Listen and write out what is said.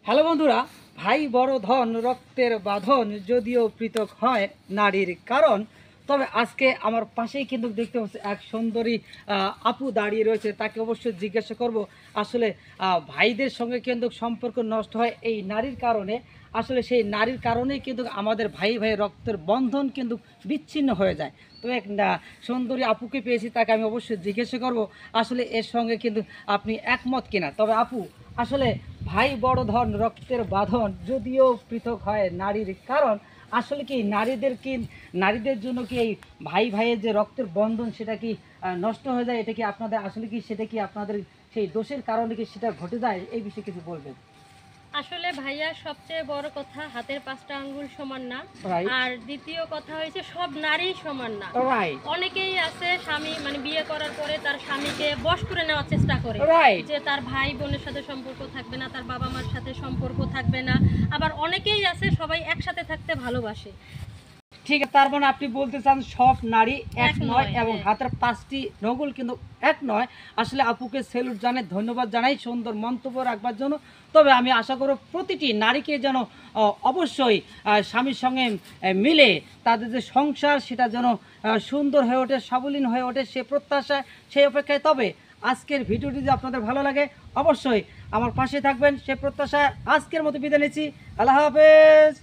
Hello বন্ধুরা, ভাই বড় ধন রক্তের বাঁধন যদিও পৃথক হয় নারীর কারণ। তবে আজকে আমার পাশেই কিন্তু দেখতে পাচ্ছি এক সুন্দরী আপু দাঁড়িয়ে রয়েছে। তাকে অবশ্যই জিজ্ঞাসা করব আসলে ভাইদের সঙ্গে কিন্তু সম্পর্ক নষ্ট হয় এই নারীর কারণে। আসলে সেই নারীর কারণেই কিন্তু আমাদের ভাই ভাই রক্তের বন্ধন কিন্তু বিচ্ছিন্ন হয়ে যায়। তো এক সুন্দরী আপুকে পেয়েছি, তাকে আমি অবশ্যই জিজ্ঞাসা করব আসলে এর সঙ্গে কিন্তু আপনি একমত কিনা। তবে আপু, আসলে ভাই বড় ধন রক্তের বাঁধন যদিও পৃথক হয় নারীর কারণ, আসলে কি নারীদের জন্য কি এই ভাই ভাইয়ের যে রক্তের বন্ধন সেটা কি নষ্ট হয়ে যায়? এটা কি আপনাদের আসলে কি সেটা কি আপনাদের সেই দোষের কারণে কি সেটা ঘটে যায়? এই বিষয়ে কিছু বলবেন। আসলে ভাইয়া সবচেয়ে বড় কথা হাতের পাঁচটা আঙ্গুল সমান না। রাইট। আর দ্বিতীয় কথা হয়েছে সব নারী সমান না। রাইট। অনেকেই আছে স্বামী বিয়ে করার পরে তার স্বামীকে বশ করে নেওয়ার চেষ্টা করে, রাইট। যে তার ভাই বোনের সাথে সম্পর্ক থাকবে না, তার বাবা মার সাথে সম্পর্ক থাকবে না। আবার অনেকেই আছে সবাই একসাথে থাকতে ভালোবাসে। ঠিক আছে, তার মানে আপনি বলতে চান সব নারী এক এক নয় নয়, এবং হ্যাঁ। হাতের পাঁচটি নগুল কিন্তু এক নয়। আসলে আপুকে সেলুট জানাই, ধন্যবাদ জানাই সুন্দর মন্তব্য রাখবার জন্য। তবে আমি আশা করব প্রতিটি নারীকে যেন অবশ্যই স্বামীর সঙ্গে মিলে তাদের যে সংসার সেটা যেন সুন্দর হয়ে ওঠে, সাবলীন হয়ে ওঠে, সে প্রত্যাশা, সেই অপেক্ষায়। তবে আজকের ভিডিওটি যদি আপনাদের ভালো লাগে অবশ্যই আমার পাশে থাকবেন, সে প্রত্যাশায় আজকের মতো বিদায় নিচ্ছি। আল্লাহ হাফেজ।